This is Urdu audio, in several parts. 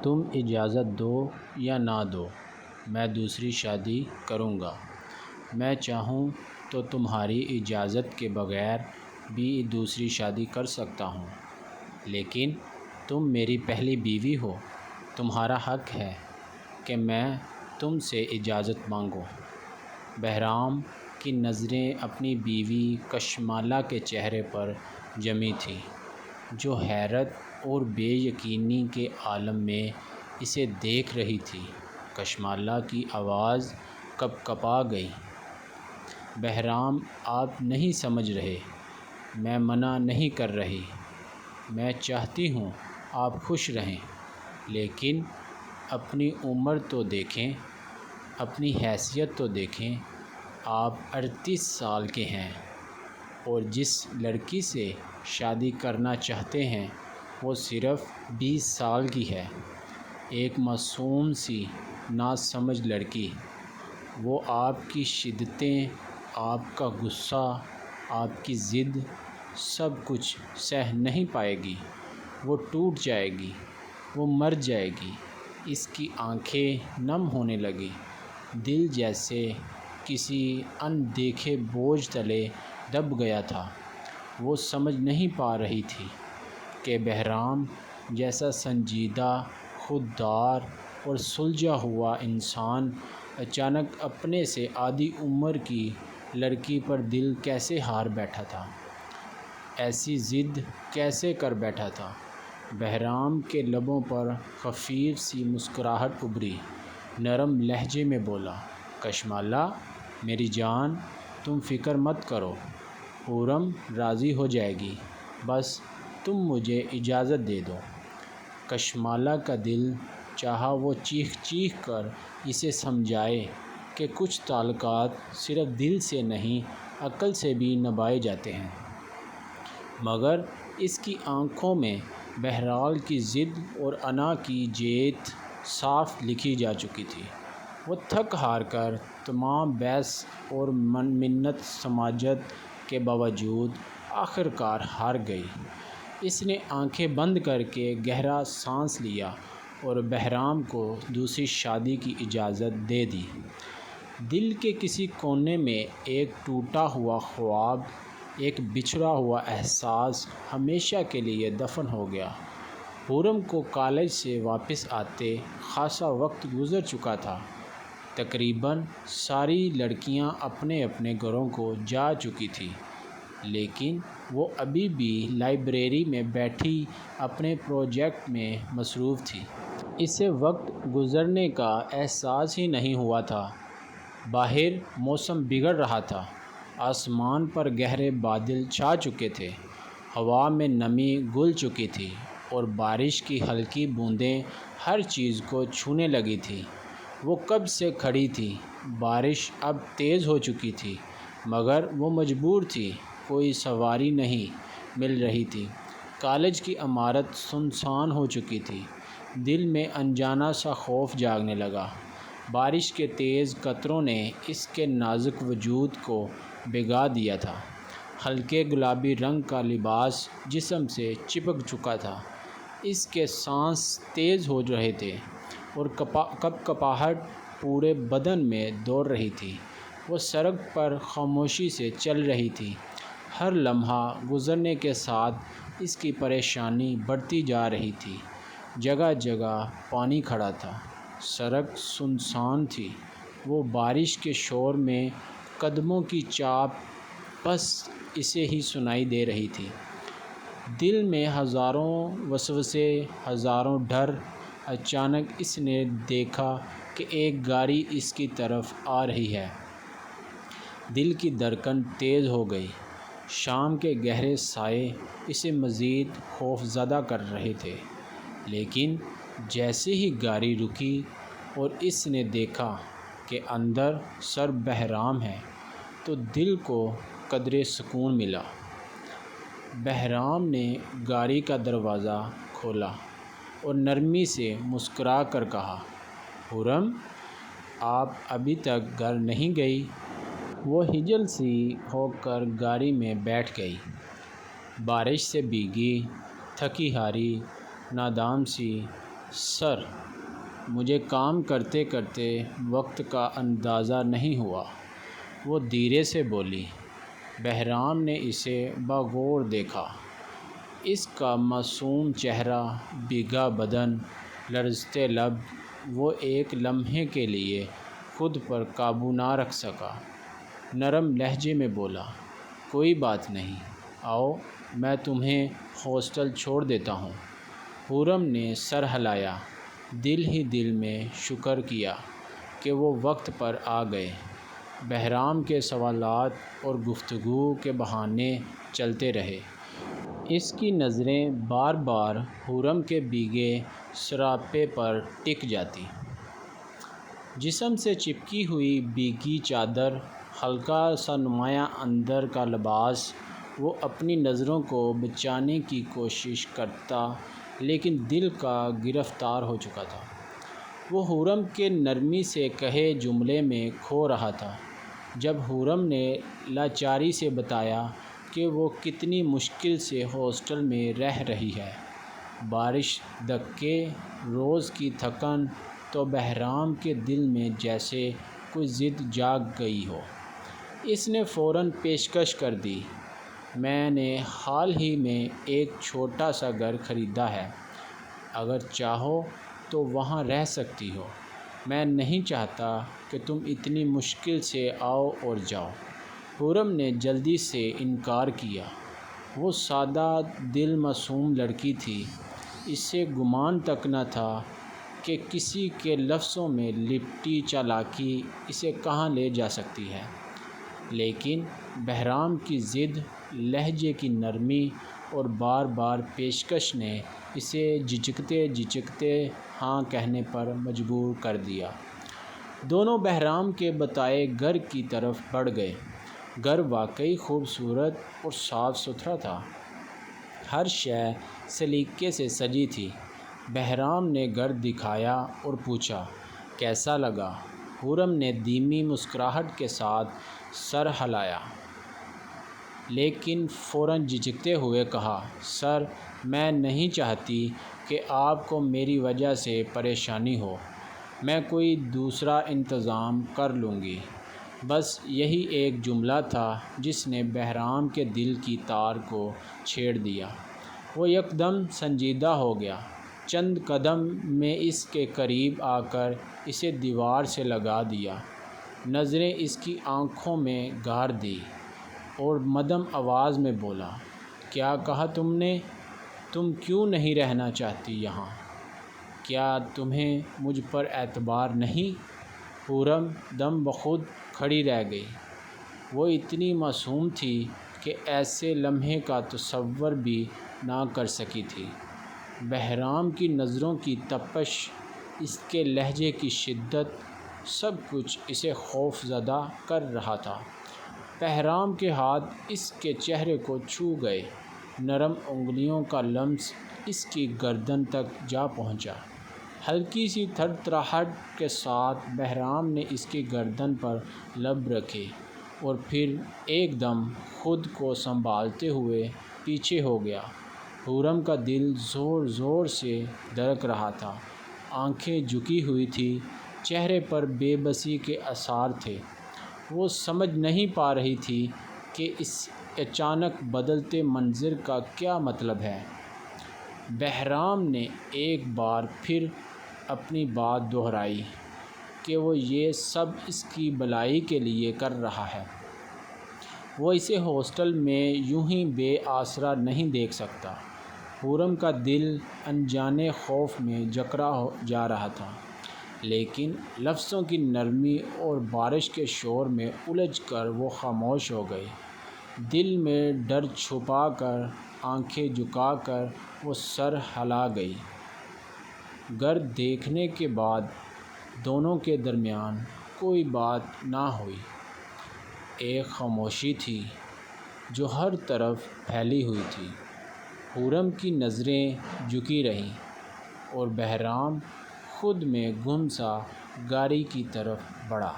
تم اجازت دو یا نہ دو، میں دوسری شادی کروں گا۔ میں چاہوں تو تمہاری اجازت کے بغیر بھی دوسری شادی کر سکتا ہوں، لیکن تم میری پہلی بیوی ہو، تمہارا حق ہے کہ میں تم سے اجازت مانگوں۔ بہرام کی نظریں اپنی بیوی کشمالہ کے چہرے پر جمی تھیں، جو حیرت اور بے یقینی کے عالم میں اسے دیکھ رہی تھی۔ کشمالہ کی آواز کپکپا گئی، بہرام آپ نہیں سمجھ رہے، میں منع نہیں کر رہی، میں چاہتی ہوں آپ خوش رہیں، لیکن اپنی عمر تو دیکھیں، اپنی حیثیت تو دیکھیں، آپ 38 سال کے ہیں اور جس لڑکی سے شادی کرنا چاہتے ہیں وہ صرف 20 سال کی ہے، ایک معصوم سی ناسمجھ لڑکی۔ وہ آپ کی شدتیں، آپ کا غصہ، آپ کی ضد، سب کچھ سہہ نہیں پائے گی، وہ ٹوٹ جائے گی، وہ مر جائے گی۔ اس کی آنکھیں نم ہونے لگیں، دل جیسے کسی ان دیکھے بوجھ تلے دب گیا تھا۔ وہ سمجھ نہیں پا رہی تھی کہ بہرام جیسا سنجیدہ، خوددار اور سلجھا ہوا انسان اچانک اپنے سے آدھی عمر کی لڑکی پر دل کیسے ہار بیٹھا تھا، ایسی ضد کیسے کر بیٹھا تھا۔ بہرام کے لبوں پر خفیف سی مسکراہٹ ابھری، نرم لہجے میں بولا، کشمالہ میری جان، تم فکر مت کرو، پورم راضی ہو جائے گی، بس تم مجھے اجازت دے دو۔ کشمالہ کا دل چاہا وہ چیخ چیخ کر اسے سمجھائے کہ کچھ تعلقات صرف دل سے نہیں عقل سے بھی نبھائے جاتے ہیں، مگر اس کی آنکھوں میں بہرام کی ضد اور انا کی جیت صاف لکھی جا چکی تھی۔ وہ تھک ہار کر تمام بحث اور منت سماجت کے باوجود آخرکار ہار گئی۔ اس نے آنکھیں بند کر کے گہرا سانس لیا اور بہرام کو دوسری شادی کی اجازت دے دی۔ دل کے کسی کونے میں ایک ٹوٹا ہوا خواب، ایک بچھڑا ہوا احساس ہمیشہ کے لیے دفن ہو گیا۔ پورم کو کالج سے واپس آتے خاصا وقت گزر چکا تھا، تقریباً ساری لڑکیاں اپنے اپنے گھروں کو جا چکی تھیں، لیکن وہ ابھی بھی لائبریری میں بیٹھی اپنے پروجیکٹ میں مصروف تھی۔ اسے وقت گزرنے کا احساس ہی نہیں ہوا تھا۔ باہر موسم بگڑ رہا تھا، آسمان پر گہرے بادل چھا چکے تھے، ہوا میں نمی گھل چکی تھی اور بارش کی ہلکی بوندیں ہر چیز کو چھونے لگی تھیں۔ وہ کب سے کھڑی تھی، بارش اب تیز ہو چکی تھی، مگر وہ مجبور تھی، کوئی سواری نہیں مل رہی تھی۔ کالج کی عمارت سنسان ہو چکی تھی، دل میں انجانا سا خوف جاگنے لگا۔ بارش کے تیز قطروں نے اس کے نازک وجود کو بھگا دیا تھا، ہلکے گلابی رنگ کا لباس جسم سے چپک چکا تھا، اس کے سانس تیز ہو رہے تھے اور کپکپاہٹ پورے بدن میں دوڑ رہی تھی۔ وہ سڑک پر خاموشی سے چل رہی تھی، ہر لمحہ گزرنے کے ساتھ اس کی پریشانی بڑھتی جا رہی تھی۔ جگہ جگہ پانی کھڑا تھا، سڑک سنسان تھی، وہ بارش کے شور میں قدموں کی چاپ بس اسے ہی سنائی دے رہی تھی۔ دل میں ہزاروں وسوسے، ہزاروں ڈر۔ اچانک اس نے دیکھا کہ ایک گاڑی اس کی طرف آ رہی ہے۔ دل کی دھڑکن تیز ہو گئی، شام کے گہرے سائے اسے مزید خوفزدہ کر رہے تھے، لیکن جیسے ہی گاڑی رکی اور اس نے دیکھا کہ اندر سر بہرام ہے تو دل کو قدرے سکون ملا۔ بہرام نے گاڑی کا دروازہ کھولا اور نرمی سے مسکرا کر کہا، پورم آپ ابھی تک گھر نہیں گئی؟ وہ خجل سی ہو کر گاڑی میں بیٹھ گئی، بارش سے بھیگی، تھکی ہاری، نادام سی۔ سر، مجھے کام کرتے کرتے وقت کا اندازہ نہیں ہوا، وہ دھیرے سے بولی۔ بہرام نے اسے بغور دیکھا۔ اس کا معصوم چہرہ، بھیگا بدن، لرزتے لب، وہ ایک لمحے کے لیے خود پر قابو نہ رکھ سکا۔ نرم لہجے میں بولا، کوئی بات نہیں، آؤ میں تمہیں ہاسٹل چھوڑ دیتا ہوں۔ خرم نے سر ہلایا، دل ہی دل میں شکر کیا کہ وہ وقت پر آ گئے۔ بہرام کے سوالات اور گفتگو کے بہانے چلتے رہے۔ اس کی نظریں بار بار خرم کے بھیگے سراپے پر ٹک جاتی۔ جسم سے چپکی ہوئی بھیگی چادر، ہلکا سا نمایاں اندر کا لباس۔ وہ اپنی نظروں کو بچانے کی کوشش کرتا، لیکن دل کا گرفتار ہو چکا تھا۔ وہ خرم کے نرمی سے کہے جملے میں کھو رہا تھا۔ جب خرم نے لاچاری سے بتایا کہ وہ کتنی مشکل سے ہاسٹل میں رہ رہی ہے، بارش، دھکے، روز کی تھکن، تو بہرام کے دل میں جیسے کوئی ضد جاگ گئی ہو۔ اس نے فوراً پیشکش کر دی، میں نے حال ہی میں ایک چھوٹا سا گھر خریدا ہے، اگر چاہو تو وہاں رہ سکتی ہو۔ میں نہیں چاہتا کہ تم اتنی مشکل سے آؤ اور جاؤ۔ خرم نے جلدی سے انکار کیا۔ وہ سادہ دل معصوم لڑکی تھی، اسے گمان تک نہ تھا کہ کسی کے لفظوں میں لپٹی چالاکی اسے کہاں لے جا سکتی ہے۔ لیکن بہرام کی ضد، لہجے کی نرمی اور بار بار پیشکش نے اسے جھجکتے جھجکتے ہاں کہنے پر مجبور کر دیا۔ دونوں بہرام کے بتائے گھر کی طرف بڑھ گئے۔ گھر واقعی خوبصورت اور صاف ستھرا تھا، ہر شے سلیقے سے سجی تھی۔ بہرام نے گھر دکھایا اور پوچھا، کیسا لگا؟ خرم نے دھیمی مسکراہٹ کے ساتھ سر ہلایا، لیکن فوراً جھجکتے ہوئے کہا، سر، میں نہیں چاہتی کہ آپ کو میری وجہ سے پریشانی ہو، میں کوئی دوسرا انتظام کر لوں گی۔ بس یہی ایک جملہ تھا جس نے بہرام کے دل کی تار کو چھیڑ دیا۔ وہ یکدم سنجیدہ ہو گیا، چند قدم میں اس کے قریب آ کر اسے دیوار سے لگا دیا، نظریں اس کی آنکھوں میں گار دی، اور مدھم آواز میں بولا، کیا کہا تم نے؟ تم کیوں نہیں رہنا چاہتی یہاں؟ کیا تمہیں مجھ پر اعتبار نہیں؟ خرم دم بخود کھڑی رہ گئی۔ وہ اتنی معصوم تھی کہ ایسے لمحے کا تصور بھی نہ کر سکی تھی۔ بہرام کی نظروں کی تپش، اس کے لہجے کی شدت، سب کچھ اسے خوف زدہ کر رہا تھا۔ بہرام کے ہاتھ اس کے چہرے کو چھو گئے، نرم انگلیوں کا لمس اس کی گردن تک جا پہنچا۔ ہلکی سی تھر تھراہٹ کے ساتھ بہرام نے اس کی گردن پر لب رکھے اور پھر ایک دم خود کو سنبھالتے ہوئے پیچھے ہو گیا۔ خرم کا دل زور زور سے دھڑک رہا تھا، آنکھیں جھکی ہوئی تھیں، چہرے پر بے بسی کے آثار تھے۔ وہ سمجھ نہیں پا رہی تھی کہ اس اچانک بدلتے منظر کا کیا مطلب ہے۔ بہرام نے ایک بار پھر اپنی بات دہرائی کہ وہ یہ سب اس کی بھلائی کے لیے کر رہا ہے۔ وہ اسے ہاسٹل میں یوں ہی بے آسرا نہیں دیکھ سکتا۔ خرم کا دل انجانے خوف میں جکڑا جا رہا تھا، لیکن لفظوں کی نرمی اور بارش کے شور میں الجھ کر وہ خاموش ہو گئی۔ دل میں ڈر چھپا کر، آنکھیں جھکا کر وہ سر ہلا گئی۔ گھر دیکھنے کے بعد دونوں کے درمیان کوئی بات نہ ہوئی۔ ایک خاموشی تھی جو ہر طرف پھیلی ہوئی تھی۔ خرم کی نظریں جھکی رہیں اور بہرام خود میں گم سا گاڑی کی طرف بڑھا۔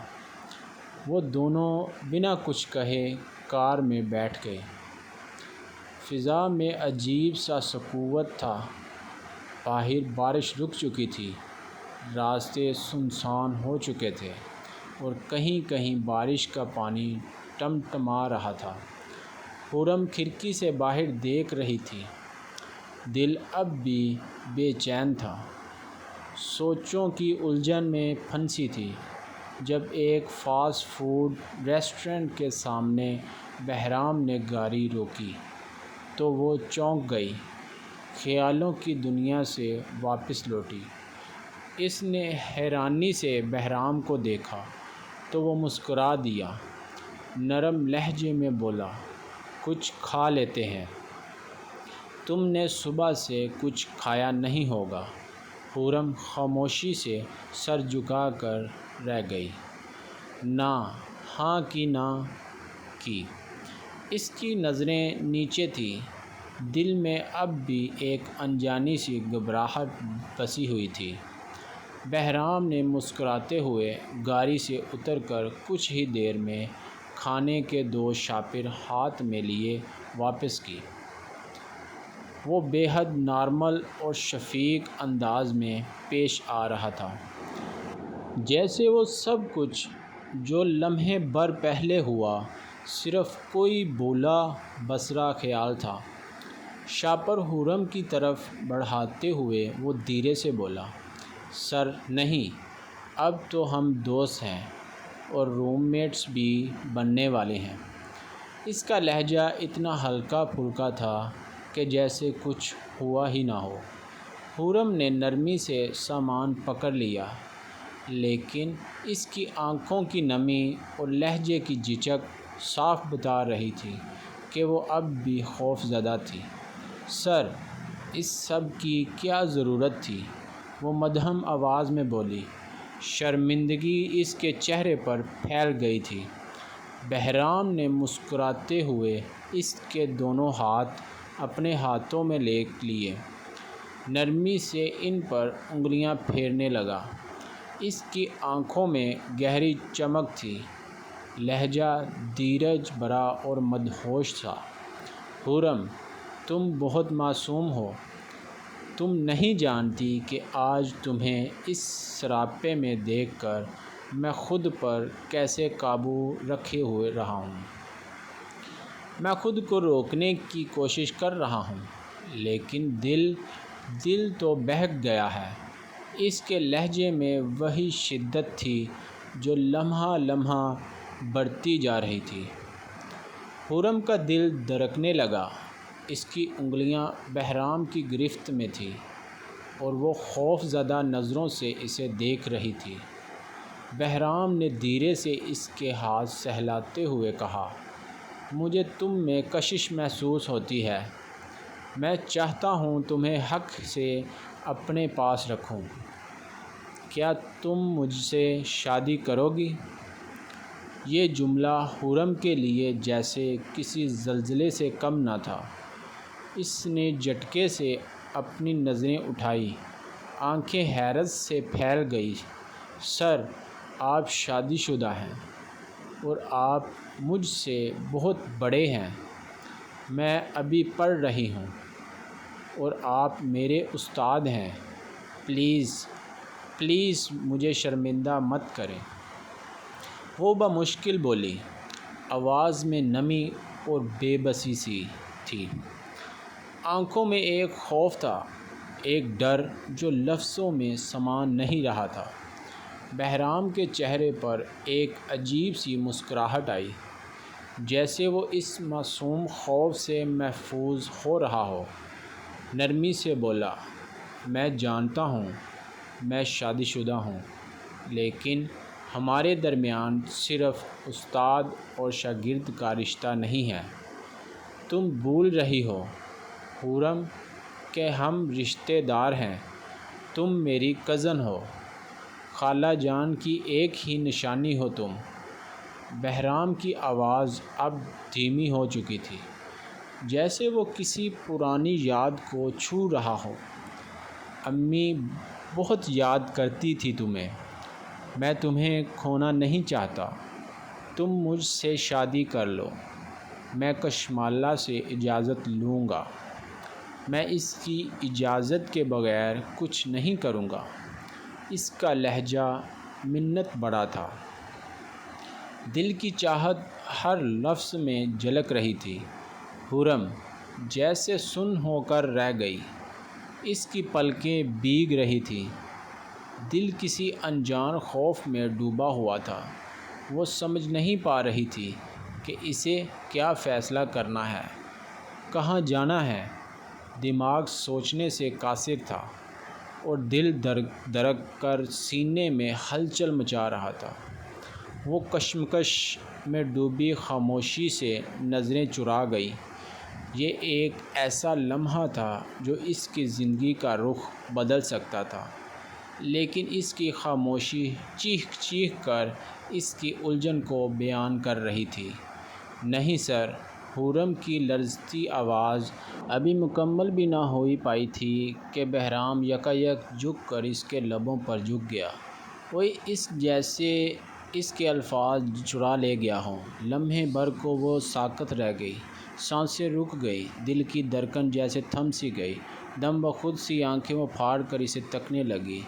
وہ دونوں بنا کچھ کہے کار میں بیٹھ گئے۔ فضا میں عجیب سا سکوت تھا۔ باہر بارش رک چکی تھی، راستے سنسان ہو چکے تھے اور کہیں کہیں بارش کا پانی ٹمٹما رہا تھا۔ خرم کھڑکی سے باہر دیکھ رہی تھی۔ دل اب بھی بے چین تھا، سوچوں کی الجھن میں پھنسی تھی۔ جب ایک فاسٹ فوڈ ریسٹورنٹ کے سامنے بہرام نے گاڑی روکی تو وہ چونک گئی، خیالوں کی دنیا سے واپس لوٹی۔ اس نے حیرانی سے بہرام کو دیکھا تو وہ مسکرا دیا، نرم لہجے میں بولا، کچھ کھا لیتے ہیں؟ تم نے صبح سے کچھ کھایا نہیں ہوگا۔ خرم خاموشی سے سر جھکا کر رہ گئی۔ نہ، ہاں کی نہ کی۔ اس کی نظریں نیچے تھیں، دل میں اب بھی ایک انجانی سی گھبراہٹ بسی ہوئی تھی۔ بہرام نے مسکراتے ہوئے گاڑی سے اتر کر کچھ ہی دیر میں کھانے کے 2 شاپر ہاتھ میں لیے واپس کی۔ وہ بے حد نارمل اور شفیق انداز میں پیش آ رہا تھا، جیسے وہ سب کچھ جو لمحے بھر پہلے ہوا صرف کوئی بھولا بسرا خیال تھا۔ شاپر خرم کی طرف بڑھاتے ہوئے وہ دھیرے سے بولا، سر نہیں، اب تو ہم دوست ہیں اور روم میٹس بھی بننے والے ہیں۔ اس کا لہجہ اتنا ہلکا پھلکا تھا کہ جیسے کچھ ہوا ہی نہ ہو۔ خرم نے نرمی سے سامان پکڑ لیا، لیکن اس کی آنکھوں کی نمی اور لہجے کی جھجک صاف بتا رہی تھی کہ وہ اب بھی خوف زدہ تھی۔ سر، اس سب کی کیا ضرورت تھی؟ وہ مدھم آواز میں بولی۔ شرمندگی اس کے چہرے پر پھیل گئی تھی۔ بہرام نے مسکراتے ہوئے اس کے دونوں ہاتھ اپنے ہاتھوں میں لے لیے، نرمی سے ان پر انگلیاں پھیرنے لگا۔ اس کی آنکھوں میں گہری چمک تھی، لہجہ دھیرج بھرا اور مدہوش تھا۔ خرم، تم بہت معصوم ہو۔ تم نہیں جانتی کہ آج تمہیں اس سراپے میں دیکھ کر میں خود پر کیسے قابو رکھے ہوئے رہا ہوں۔ میں خود کو روکنے کی کوشش کر رہا ہوں، لیکن دل تو بہک گیا ہے۔ اس کے لہجے میں وہی شدت تھی جو لمحہ لمحہ بڑھتی جا رہی تھی۔ خرم کا دل دھڑکنے لگا۔ اس کی انگلیاں بہرام کی گرفت میں تھیں اور وہ خوف زدہ نظروں سے اسے دیکھ رہی تھی۔ بہرام نے دھیرے سے اس کے ہاتھ سہلاتے ہوئے کہا، مجھے تم میں کشش محسوس ہوتی ہے۔ میں چاہتا ہوں تمہیں حق سے اپنے پاس رکھوں۔ کیا تم مجھ سے شادی کرو گی؟ یہ جملہ خرم کے لیے جیسے کسی زلزلے سے کم نہ تھا۔ اس نے جھٹکے سے اپنی نظریں اٹھائیں، آنکھیں حیرت سے پھیل گئیں۔ سر، آپ شادی شدہ ہیں اور آپ مجھ سے بہت بڑے ہیں۔ میں ابھی پڑھ رہی ہوں اور آپ میرے استاد ہیں۔ پلیز مجھے شرمندہ مت کریں۔ وہ بمشکل بولی، آواز میں نمی اور بے بسی سی تھی۔ آنکھوں میں ایک خوف تھا، ایک ڈر جو لفظوں میں سما نہیں رہا تھا۔ بہرام کے چہرے پر ایک عجیب سی مسکراہٹ آئی، جیسے وہ اس معصوم خوف سے محفوظ ہو رہا ہو۔ نرمی سے بولا، میں جانتا ہوں میں شادی شدہ ہوں، لیکن ہمارے درمیان صرف استاد اور شاگرد کا رشتہ نہیں ہے۔ تم بھول رہی ہو خرم کہ ہم رشتہ دار ہیں۔ تم میری کزن ہو، خالہ جان کی ایک ہی نشانی ہو تم۔ بہرام کی آواز اب دھیمی ہو چکی تھی، جیسے وہ کسی پرانی یاد کو چھو رہا ہو۔ امی بہت یاد کرتی تھی تمہیں۔ میں تمہیں کھونا نہیں چاہتا۔ تم مجھ سے شادی کر لو۔ میں کشمالہ سے اجازت لوں گا۔ میں اس کی اجازت کے بغیر کچھ نہیں کروں گا۔ اس کا لہجہ منت بڑا تھا، دل کی چاہت ہر لفظ میں جھلک رہی تھی۔ حرم جیسے سن ہو کر رہ گئی، اس کی پلکیں بھیگ رہی تھیں، دل کسی انجان خوف میں ڈوبا ہوا تھا۔ وہ سمجھ نہیں پا رہی تھی کہ اسے کیا فیصلہ کرنا ہے، کہاں جانا ہے۔ دماغ سوچنے سے قاصر تھا اور دل دھڑک کر سینے میں ہلچل مچا رہا تھا۔ وہ کشمکش میں ڈوبی خاموشی سے نظریں چرا گئی۔ یہ ایک ایسا لمحہ تھا جو اس کی زندگی کا رخ بدل سکتا تھا، لیکن اس کی خاموشی چیخ چیخ کر اس کی الجھن کو بیان کر رہی تھی۔ نہیں سر، حرم کی لرزتی آواز ابھی مکمل بھی نہ ہو پائی تھی کہ بہرام یکایک جھک کر اس کے لبوں پر جھک گیا، کوئی اس جیسے اس کے الفاظ چرا لے گیا ہو۔ لمحے بھر کو وہ ساکت رہ گئی، سانسیں رک گئی، دل کی دھڑکن جیسے تھم سی گئی۔ دم بخود سی آنکھیں وہ پھاڑ کر اسے تکنے لگی،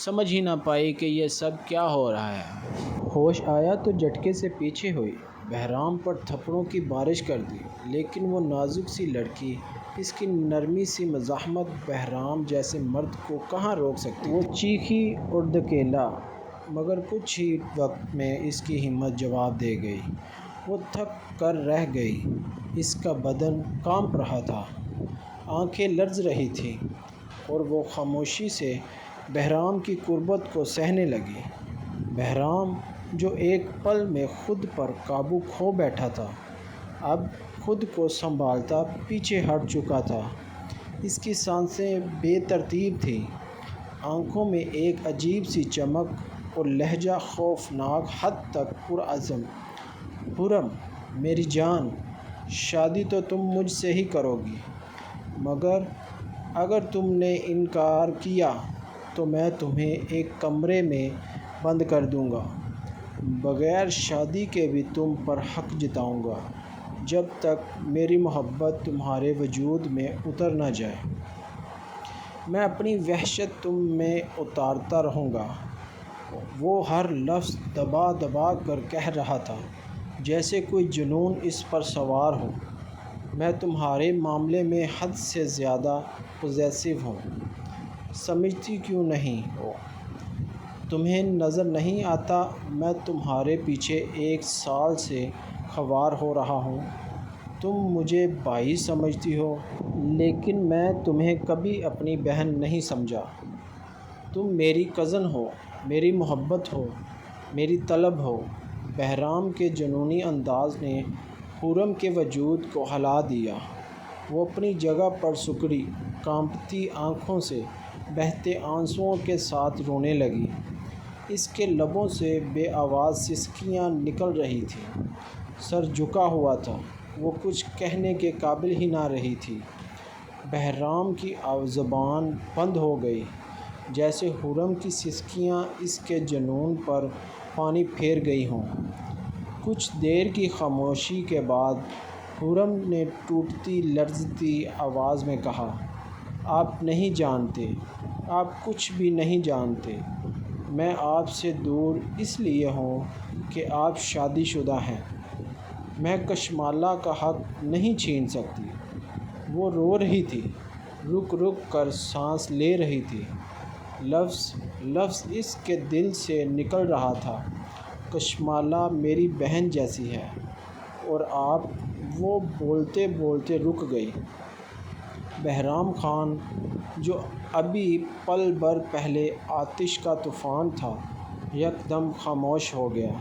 سمجھ ہی نہ پائی کہ یہ سب کیا ہو رہا ہے۔ ہوش آیا تو جھٹکے سے پیچھے ہوئی، بہرام پر تھپڑوں کی بارش کر دی، لیکن وہ نازک سی لڑکی، اس کی نرمی سی مزاحمت بہرام جیسے مرد کو کہاں روک سکتی تھی۔ وہ چیخی اور دھکیلا، مگر کچھ ہی وقت میں اس کی ہمت جواب دے گئی۔ وہ تھک کر رہ گئی، اس کا بدن کانپ رہا تھا، آنکھیں لرز رہی تھیں، اور وہ خاموشی سے بہرام کی قربت کو سہنے لگی۔ بہرام جو ایک پل میں خود پر قابو کھو بیٹھا تھا، اب خود کو سنبھالتا پیچھے ہٹ چکا تھا۔ اس کی سانسیں بے ترتیب تھیں، آنکھوں میں ایک عجیب سی چمک، اور لہجہ خوفناک حد تک پرعزم۔ حرم میری جان، شادی تو تم مجھ سے ہی کرو گی، مگر اگر تم نے انکار کیا تو میں تمہیں ایک کمرے میں بند کر دوں گا، بغیر شادی کے بھی تم پر حق جتاؤں گا، جب تک میری محبت تمہارے وجود میں اتر نہ جائے۔ میں اپنی وحشت تم میں اتارتا رہوں گا۔ وہ ہر لفظ دبا دبا کر کہہ رہا تھا، جیسے کوئی جنون اس پر سوار ہو۔ میں تمہارے معاملے میں حد سے زیادہ پوزیسو ہوں، سمجھتی کیوں نہیں ہو؟ تمہیں نظر نہیں آتا میں تمہارے پیچھے 1 سال سے خوار ہو رہا ہوں؟ تم مجھے بھائی سمجھتی ہو، لیکن میں تمہیں کبھی اپنی بہن نہیں سمجھا۔ تم میری کزن ہو، میری محبت ہو، میری طلب ہو۔ بہرام کے جنونی انداز نے حرم کے وجود کو ہلا دیا۔ وہ اپنی جگہ پر سکڑی، کانپتی آنکھوں سے بہتے آنسوؤں کے ساتھ رونے لگی۔ اس کے لبوں سے بے آواز سسکیاں نکل رہی تھیں، سر جھکا ہوا تھا، وہ کچھ کہنے کے قابل ہی نہ رہی تھی۔ بہرام کی زبان بند ہو گئی، جیسے حرم کی سسکیاں اس کے جنون پر پانی پھیر گئی ہوں۔ کچھ دیر کی خاموشی کے بعد حرم نے ٹوٹتی لرزتی آواز میں کہا، آپ نہیں جانتے، آپ کچھ بھی نہیں جانتے۔ میں آپ سے دور اس لیے ہوں کہ آپ شادی شدہ ہیں۔ میں کشمالہ کا حق نہیں چھین سکتی۔ وہ رو رہی تھی، رک رک کر سانس لے رہی تھی، لفظ لفظ اس کے دل سے نکل رہا تھا۔ کشمالہ میری بہن جیسی ہے، اور آپ۔ وہ بولتے بولتے رک گئی۔ بہرام خان، جو ابھی پل بھر پہلے آتش کا طوفان تھا، یکدم خاموش ہو گیا۔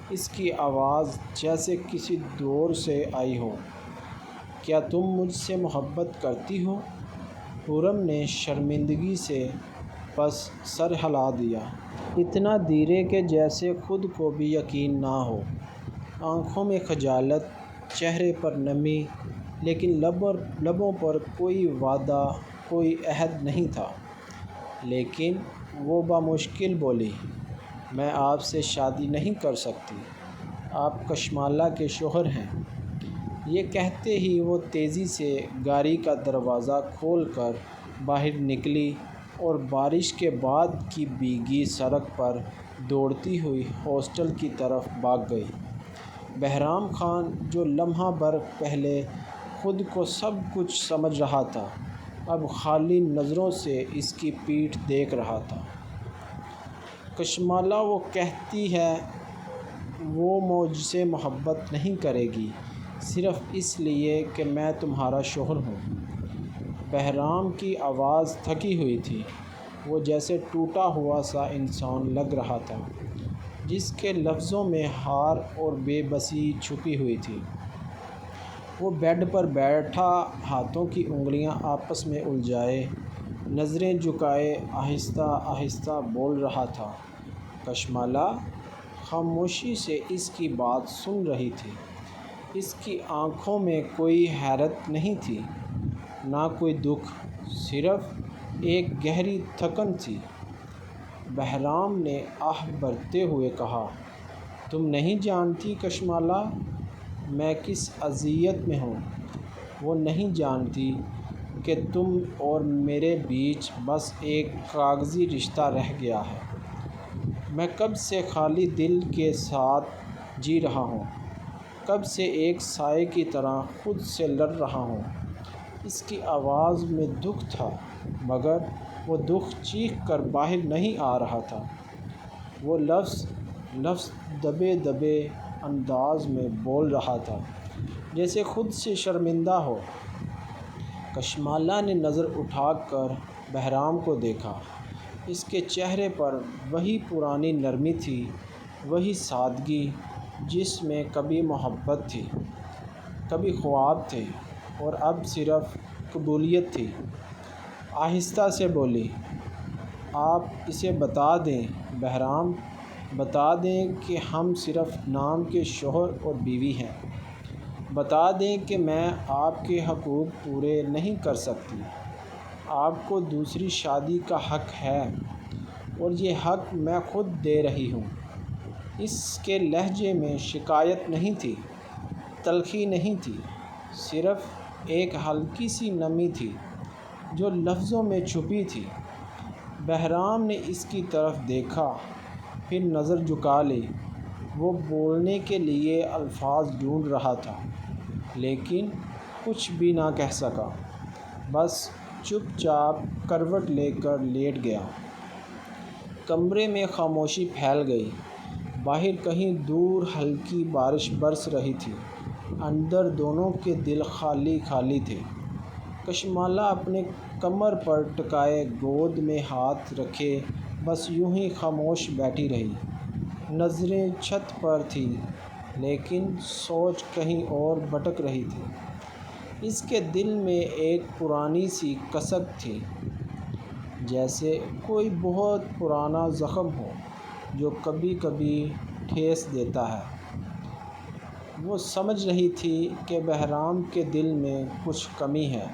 اس کی آواز جیسے کسی دور سے آئی ہو۔ کیا تم مجھ سے محبت کرتی ہو؟ حرم نے شرمندگی سے بس سر ہلا دیا، اتنا دھیرے کہ جیسے خود کو بھی یقین نہ ہو۔ آنکھوں میں خجالت، چہرے پر نمی، لیکن لبوں پر کوئی وعدہ، کوئی عہد نہیں تھا۔ لیکن وہ بامشکل بولی، میں آپ سے شادی نہیں کر سکتی۔ آپ کشمالہ کے شوہر ہیں۔ یہ کہتے ہی وہ تیزی سے گاڑی کا دروازہ کھول کر باہر نکلی اور بارش کے بعد کی بھیگی سڑک پر دوڑتی ہوئی ہاسٹل کی طرف بھاگ گئی۔ بہرام خان، جو لمحہ بھر پہلے خود کو سب کچھ سمجھ رہا تھا، اب خالی نظروں سے اس کی پیٹھ دیکھ رہا تھا۔ کشمالہ، وہ کہتی ہے وہ مجھ سے محبت نہیں کرے گی صرف اس لیے کہ میں تمہارا شوہر ہوں۔ بہرام کی آواز تھکی ہوئی تھی، وہ جیسے ٹوٹا ہوا سا انسان لگ رہا تھا جس کے لفظوں میں ہار اور بے بسی چھپی ہوئی تھی۔ وہ بیڈ پر بیٹھا ہاتھوں کی انگلیاں آپس میں الجھائے، نظریں جھکائے آہستہ آہستہ بول رہا تھا۔ کشمالہ خاموشی سے اس کی بات سن رہی تھی۔ اس کی آنکھوں میں کوئی حیرت نہیں تھی، نہ کوئی دکھ، صرف ایک گہری تھکن تھی۔ بہرام نے آہ بھرتے ہوئے کہا، تم نہیں جانتی کشمالہ، میں کس اذیت میں ہوں۔ وہ نہیں جانتی کہ تم اور میرے بیچ بس ایک کاغذی رشتہ رہ گیا ہے۔ میں کب سے خالی دل کے ساتھ جی رہا ہوں، کب سے ایک سائے کی طرح خود سے لڑ رہا ہوں۔ اس کی آواز میں دکھ تھا، مگر وہ دکھ چیخ کر باہر نہیں آ رہا تھا۔ وہ لفظ دبے دبے انداز میں بول رہا تھا، جیسے خود سے شرمندہ ہو۔ کشمالہ نے نظر اٹھا کر بہرام کو دیکھا۔ اس کے چہرے پر وہی پرانی نرمی تھی، وہی سادگی جس میں کبھی محبت تھی، کبھی خواب تھے اور اب صرف قبولیت تھی۔ آہستہ سے بولی، آپ اسے بتا دیں بہرام، بتا دیں کہ ہم صرف نام کے شوہر اور بیوی ہیں۔ بتا دیں کہ میں آپ کے حقوق پورے نہیں کر سکتی۔ آپ کو دوسری شادی کا حق ہے اور یہ حق میں خود دے رہی ہوں۔ اس کے لہجے میں شکایت نہیں تھی، تلخی نہیں تھی، صرف ایک ہلکی سی نمی تھی جو لفظوں میں چھپی تھی۔ بہرام نے اس کی طرف دیکھا، پھر نظر جھکا لی۔ وہ بولنے کے لیے الفاظ ڈھونڈ رہا تھا، لیکن کچھ بھی نہ کہہ سکا، بس چپ چاپ کروٹ لے کر لیٹ گیا۔ کمرے میں خاموشی پھیل گئی۔ باہر کہیں دور ہلکی بارش برس رہی تھی، اندر دونوں کے دل خالی خالی تھے۔ کشمالہ اپنے کمر پر ٹکائے گود میں ہاتھ رکھے بس یوں ہی خاموش بیٹھی رہی۔ نظریں چھت پر تھیں، لیکن سوچ کہیں اور بھٹک رہی تھی۔ اس کے دل میں ایک پرانی سی کسک تھی، جیسے کوئی بہت پرانا زخم ہو جو کبھی کبھی ٹھیس دیتا ہے۔ وہ سمجھ رہی تھی کہ بہرام کے دل میں کچھ کمی ہے،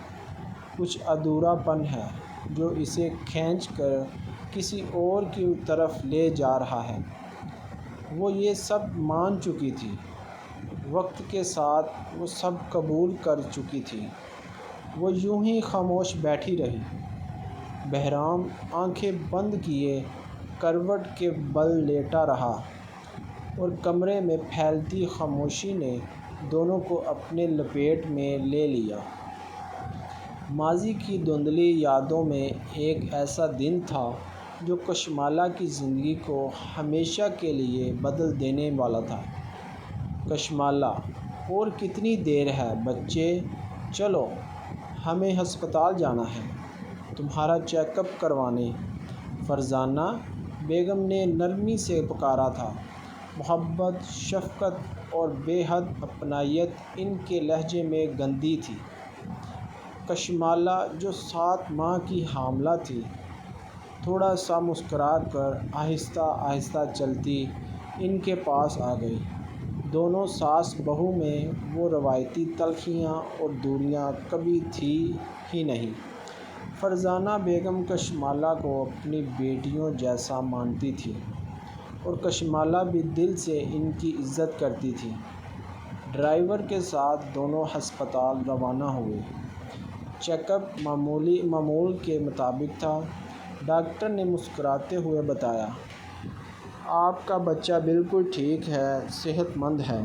کچھ ادھورا پن ہے جو اسے کھینچ کر کسی اور کی طرف لے جا رہا ہے۔ وہ یہ سب مان چکی تھی، وقت کے ساتھ وہ سب قبول کر چکی تھی۔ وہ یوں ہی خاموش بیٹھی رہی۔ بہرام آنکھیں بند کیے کروٹ کے بل لیٹا رہا اور کمرے میں پھیلتی خاموشی نے دونوں کو اپنے لپیٹ میں لے لیا۔ ماضی کی دھندلی یادوں میں ایک ایسا دن تھا جو کشمالہ کی زندگی کو ہمیشہ کے لیے بدل دینے والا تھا۔ کشمالہ، اور کتنی دیر ہے بچے؟ چلو، ہمیں ہسپتال جانا ہے، تمہارا چیک اپ کروانے۔ فرزانہ بیگم نے نرمی سے پکارا تھا۔ محبت، شفقت اور بے حد اپنائیت ان کے لہجے میں گندی تھی۔ کشمالہ، جو 7 ماہ کی حاملہ تھی، تھوڑا سا مسکرا کر آہستہ آہستہ چلتی ان کے پاس آ گئی۔ دونوں ساس بہو میں وہ روایتی تلخیاں اور دوریاں کبھی تھیں ہی نہیں۔ فرزانہ بیگم کشمالہ کو اپنی بیٹیوں جیسا مانتی تھی اور کشمالہ بھی دل سے ان کی عزت کرتی تھی۔ ڈرائیور کے ساتھ دونوں ہسپتال روانہ ہوئے۔ چیک اپ معمول کے مطابق تھا۔ ڈاکٹر نے مسکراتے ہوئے بتایا، آپ کا بچہ بالکل ٹھیک ہے، صحت مند ہے۔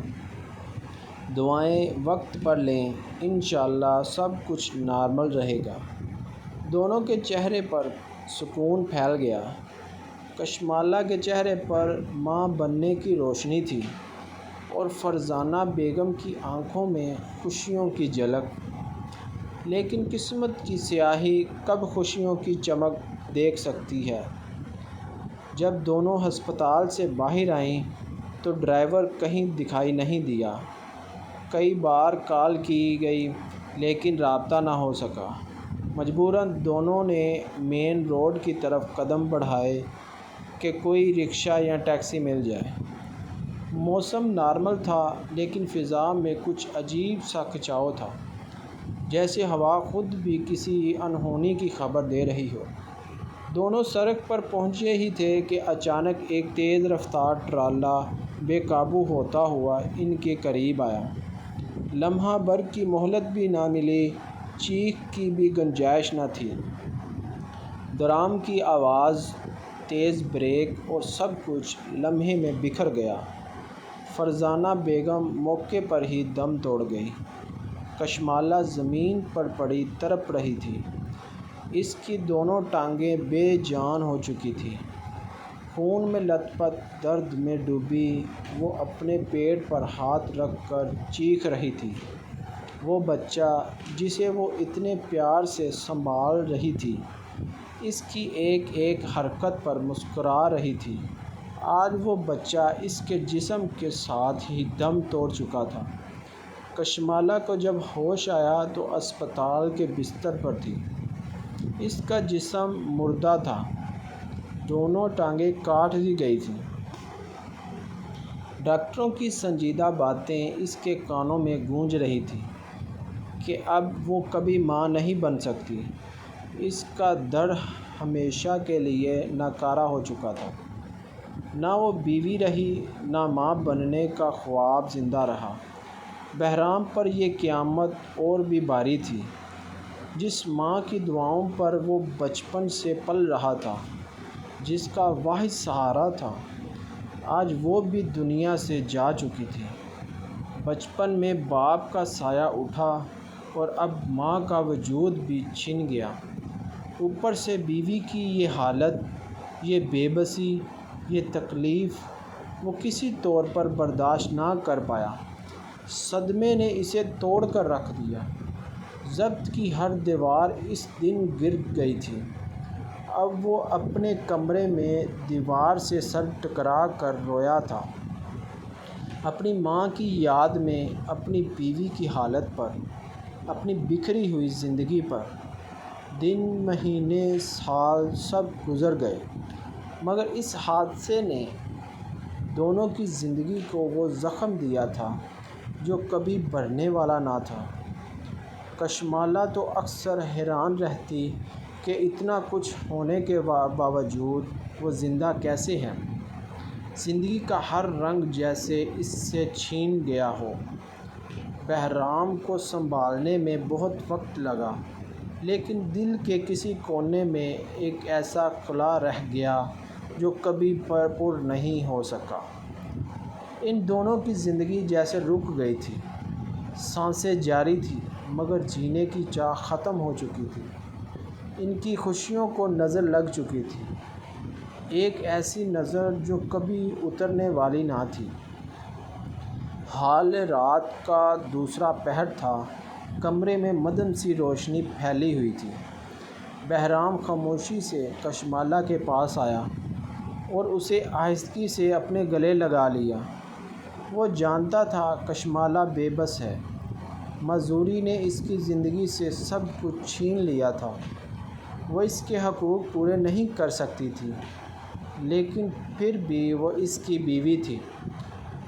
دعائیں وقت پر لیں، انشاءاللہ سب کچھ نارمل رہے گا۔ دونوں کے چہرے پر سکون پھیل گیا۔ کشمالہ کے چہرے پر ماں بننے کی روشنی تھی اور فرزانہ بیگم کی آنکھوں میں خوشیوں کی جھلک۔ لیکن قسمت کی سیاہی کب خوشیوں کی چمک دیکھ سکتی ہے؟ جب دونوں ہسپتال سے باہر آئیں تو ڈرائیور کہیں دکھائی نہیں دیا۔ کئی بار کال کی گئی لیکن رابطہ نہ ہو سکا۔ مجبوراً دونوں نے مین روڈ کی طرف قدم بڑھائے کہ کوئی رکشہ یا ٹیکسی مل جائے۔ موسم نارمل تھا لیکن فضا میں کچھ عجیب سا کھچاؤ تھا، جیسے ہوا خود بھی کسی انہونی کی خبر دے رہی ہو۔ دونوں سڑک پر پہنچے ہی تھے کہ اچانک ایک تیز رفتار ٹرالا بے قابو ہوتا ہوا ان کے قریب آیا۔ لمحہ بھر کی مہلت بھی نہ ملی، چیخ کی بھی گنجائش نہ تھی۔ ڈرام کی آواز، تیز بریک اور سب کچھ لمحے میں بکھر گیا۔ فرزانہ بیگم موقع پر ہی دم توڑ گئی۔ کشمالہ زمین پر پڑی تڑپ رہی تھی۔ اس کی دونوں ٹانگیں بے جان ہو چکی تھیں، خون میں لت پت، درد میں ڈوبی۔ وہ اپنے پیٹ پر ہاتھ رکھ کر چیخ رہی تھی۔ وہ بچہ جسے وہ اتنے پیار سے سنبھال رہی تھی، اس کی ایک ایک حرکت پر مسکرا رہی تھی، آج وہ بچہ اس کے جسم کے ساتھ ہی دم توڑ چکا تھا۔ کشمالہ کو جب ہوش آیا تو اسپتال کے بستر پر تھی۔ اس کا جسم مردہ تھا، دونوں ٹانگیں کاٹ دی گئی تھیں۔ ڈاکٹروں کی سنجیدہ باتیں اس کے کانوں میں گونج رہی تھیں کہ اب وہ کبھی ماں نہیں بن سکتی۔ اس کا در ہمیشہ کے لیے ناکارہ ہو چکا تھا۔ نہ وہ بیوی رہی، نہ ماں بننے کا خواب زندہ رہا۔ بہرام پر یہ قیامت اور بھی بھاری تھی۔ جس ماں کی دعاؤں پر وہ بچپن سے پل رہا تھا، جس کا واحد سہارا تھا، آج وہ بھی دنیا سے جا چکی تھی۔ بچپن میں باپ کا سایہ اٹھا اور اب ماں کا وجود بھی چھن گیا۔ اوپر سے بیوی کی یہ حالت، یہ بے بسی، یہ تکلیف وہ کسی طور پر برداشت نہ کر پایا۔ صدمے نے اسے توڑ کر رکھ دیا۔ ضبط کی ہر دیوار اس دن گر گئی تھی۔ اب وہ اپنے کمرے میں دیوار سے سر ٹکرا کر رویا تھا، اپنی ماں کی یاد میں، اپنی بیوی کی حالت پر، اپنی بکھری ہوئی زندگی پر۔ دن، مہینے، سال سب گزر گئے، مگر اس حادثے نے دونوں کی زندگی کو وہ زخم دیا تھا جو کبھی بھرنے والا نہ تھا۔ کشمالہ تو اکثر حیران رہتی کہ اتنا کچھ ہونے کے باوجود وہ زندہ کیسے ہے۔ زندگی کا ہر رنگ جیسے اس سے چھین گیا ہو۔ بہرام کو سنبھالنے میں بہت وقت لگا، لیکن دل کے کسی کونے میں ایک ایسا خلا رہ گیا جو کبھی پر نہیں ہو سکا۔ ان دونوں کی زندگی جیسے رک گئی تھی۔ سانسیں جاری تھیں مگر جینے کی چاہ ختم ہو چکی تھی۔ ان کی خوشیوں کو نظر لگ چکی تھی، ایک ایسی نظر جو کبھی اترنے والی نہ تھی۔ حال رات کا دوسرا پہر تھا۔ کمرے میں مدھم سی روشنی پھیلی ہوئی تھی۔ بہرام خاموشی سے کشمالہ کے پاس آیا اور اسے آہستگی سے اپنے گلے لگا لیا۔ وہ جانتا تھا کشمالہ بے بس ہے، معذوری نے اس کی زندگی سے سب کچھ چھین لیا تھا۔ وہ اس کے حقوق پورے نہیں کر سکتی تھی، لیکن پھر بھی وہ اس کی بیوی تھی،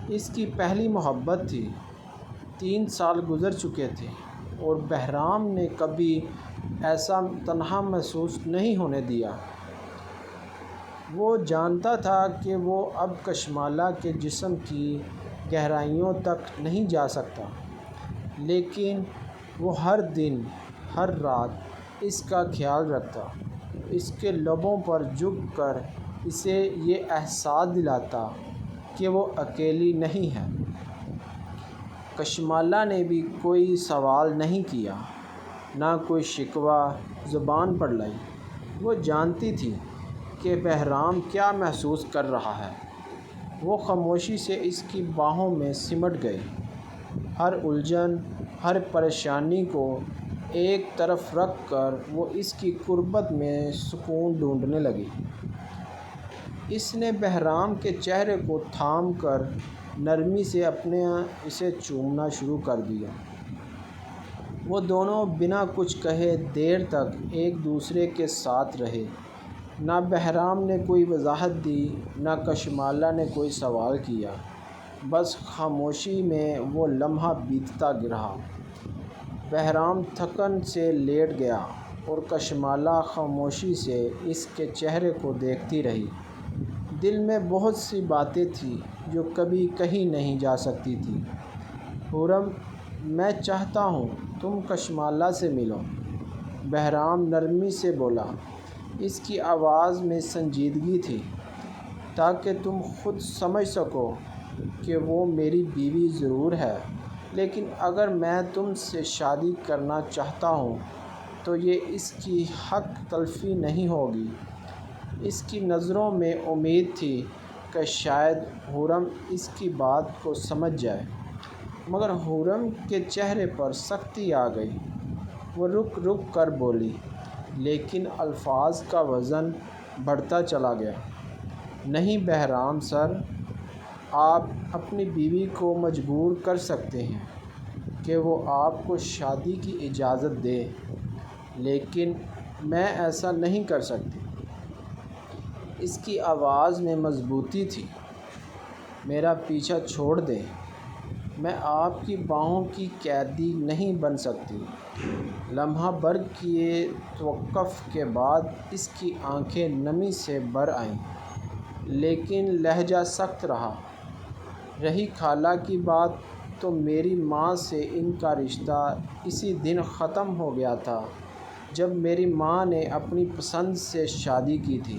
اس کی پہلی محبت تھی۔ 3 سال گزر چکے تھے اور بہرام نے کبھی ایسا تنہا محسوس نہیں ہونے دیا۔ وہ جانتا تھا کہ وہ اب کشمالہ کے جسم کی گہرائیوں تک نہیں جا سکتا، لیکن وہ ہر دن ہر رات اس کا خیال رکھتا، اس کے لبوں پر جھک کر اسے یہ احساس دلاتا کہ وہ اکیلی نہیں ہے۔ کشمالہ نے بھی کوئی سوال نہیں کیا، نہ کوئی شکوہ زبان پر لائی۔ وہ جانتی تھی کہ بہرام کیا محسوس کر رہا ہے۔ وہ خاموشی سے اس کی باہوں میں سمٹ گئی، ہر الجھن، ہر پریشانی کو ایک طرف رکھ کر وہ اس کی قربت میں سکون ڈھونڈنے لگی۔ اس نے بہرام کے چہرے کو تھام کر نرمی سے اسے چومنا شروع کر دیا۔ وہ دونوں بنا کچھ کہے دیر تک ایک دوسرے کے ساتھ رہے۔ نہ بہرام نے کوئی وضاحت دی، نہ کشمالہ نے کوئی سوال کیا، بس خاموشی میں وہ لمحہ بیتتا رہا۔ بہرام تھکن سے لیٹ گیا اور کشمالہ خاموشی سے اس کے چہرے کو دیکھتی رہی۔ دل میں بہت سی باتیں تھیں جو کبھی کہی نہیں جا سکتی تھیں۔ خرم، میں چاہتا ہوں تم کشمالہ سے ملو، بہرام نرمی سے بولا۔ اس کی آواز میں سنجیدگی تھی، تاکہ تم خود سمجھ سکو کہ وہ میری بیوی ضرور ہے، لیکن اگر میں تم سے شادی کرنا چاہتا ہوں تو یہ اس کی حق تلفی نہیں ہوگی۔ اس کی نظروں میں امید تھی کہ شاید خرم اس کی بات کو سمجھ جائے، مگر خرم کے چہرے پر سختی آ گئی۔ وہ رک رک کر بولی، لیکن الفاظ کا وزن بڑھتا چلا گیا۔ نہیں بہرام سر، آپ اپنی بیوی کو مجبور کر سکتے ہیں کہ وہ آپ کو شادی کی اجازت دے، لیکن میں ایسا نہیں کر سکتی۔ اس کی آواز میں مضبوطی تھی۔ میرا پیچھا چھوڑ دیں، میں آپ کی باہوں کی قیدی نہیں بن سکتی۔ لمحہ بھر کے توقف کے بعد اس کی آنکھیں نمی سے بھر آئیں، لیکن لہجہ سخت رہا۔ رہی خالہ کی بات، تو میری ماں سے ان کا رشتہ اسی دن ختم ہو گیا تھا جب میری ماں نے اپنی پسند سے شادی کی تھی۔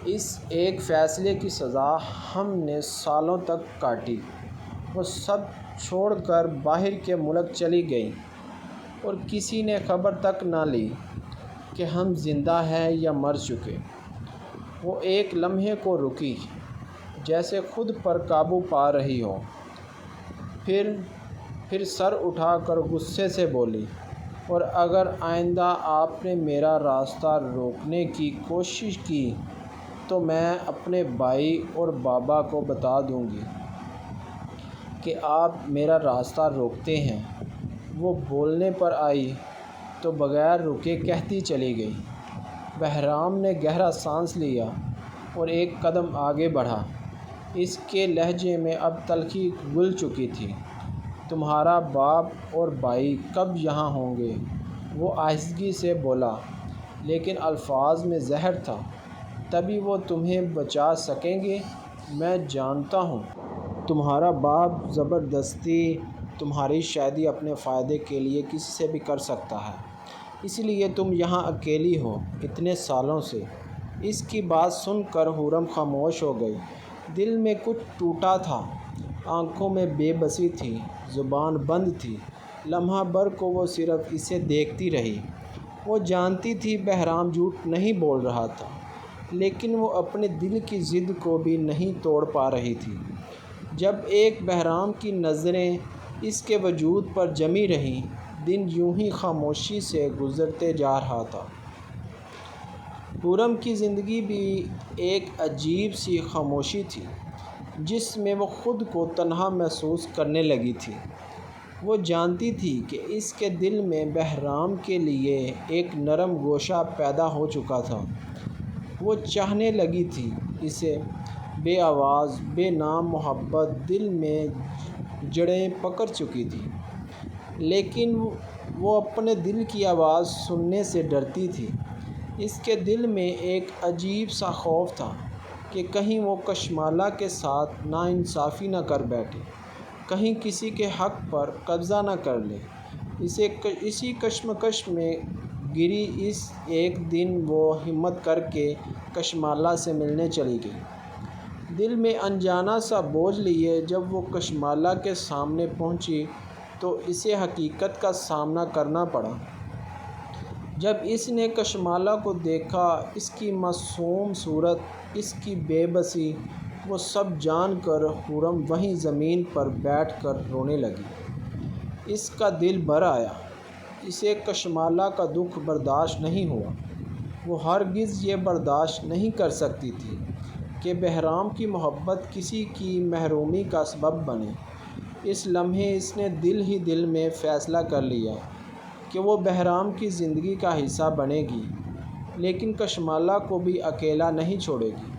اس ایک فیصلے کی سزا ہم نے سالوں تک کاٹی۔ وہ سب چھوڑ کر باہر کے ملک چلی گئیں اور کسی نے خبر تک نہ لی کہ ہم زندہ ہیں یا مر چکے۔ وہ ایک لمحے کو رکی، جیسے خود پر قابو پا رہی ہو، پھر سر اٹھا کر غصے سے بولی، اور اگر آئندہ آپ نے میرا راستہ روکنے کی کوشش کی تو میں اپنے بھائی اور بابا کو بتا دوں گی کہ آپ میرا راستہ روکتے ہیں۔ وہ بولنے پر آئی تو بغیر رکے کہتی چلی گئی۔ بہرام نے گہرا سانس لیا اور ایک قدم آگے بڑھا۔ اس کے لہجے میں اب تلخی گھل چکی تھی۔ تمہارا باپ اور بھائی کب یہاں ہوں گے؟ وہ آہستگی سے بولا، لیکن الفاظ میں زہر تھا۔ تبھی وہ تمہیں بچا سکیں گے۔ میں جانتا ہوں تمہارا باپ زبردستی تمہاری شادی اپنے فائدے کے لیے کسی سے بھی کر سکتا ہے، اس لیے تم یہاں اکیلی ہو اتنے سالوں سے۔ اس کی بات سن کر خرم خاموش ہو گئی۔ دل میں کچھ ٹوٹا تھا، آنکھوں میں بے بسی تھی، زبان بند تھی۔ لمحہ بھر کو وہ صرف اسے دیکھتی رہی۔ وہ جانتی تھی بہرام جھوٹ نہیں بول رہا تھا، لیکن وہ اپنے دل کی ضد کو بھی نہیں توڑ پا رہی تھی۔ جب ایک بہرام کی نظریں اس کے وجود پر جمی رہیں، دن یوں ہی خاموشی سے گزرتے جا رہا تھا۔ خرم کی زندگی بھی ایک عجیب سی خاموشی تھی، جس میں وہ خود کو تنہا محسوس کرنے لگی تھی۔ وہ جانتی تھی کہ اس کے دل میں بہرام کے لیے ایک نرم گوشہ پیدا ہو چکا تھا۔ وہ چاہنے لگی تھی اسے، بے آواز، بے نام محبت دل میں جڑیں پکڑ چکی تھی، لیکن وہ اپنے دل کی آواز سننے سے ڈرتی تھی۔ اس کے دل میں ایک عجیب سا خوف تھا کہ کہیں وہ کشمالہ کے ساتھ ناانصافی نہ کر بیٹھے، کہیں کسی کے حق پر قبضہ نہ کر لے۔ اسی کشمکش میں گری ایک دن وہ ہمت کر کے کشمالہ سے ملنے چلی گئی۔ دل میں انجانا سا بوجھ لیے جب وہ کشمالہ کے سامنے پہنچی تو اسے حقیقت کا سامنا کرنا پڑا۔ جب اس نے کشمالہ کو دیکھا، اس کی معصوم صورت، اس کی بے بسی، وہ سب جان کر خرم وہیں زمین پر بیٹھ کر رونے لگی۔ اس کا دل بھر آیا۔ اسے کشمالہ کا دکھ برداشت نہیں ہوا۔ وہ ہرگز یہ برداشت نہیں کر سکتی تھی کہ بہرام کی محبت کسی کی محرومی کا سبب بنے۔ اس لمحے اس نے دل ہی دل میں فیصلہ کر لیا کہ وہ بہرام کی زندگی کا حصہ بنے گی، لیکن کشمالہ کو بھی اکیلا نہیں چھوڑے گی۔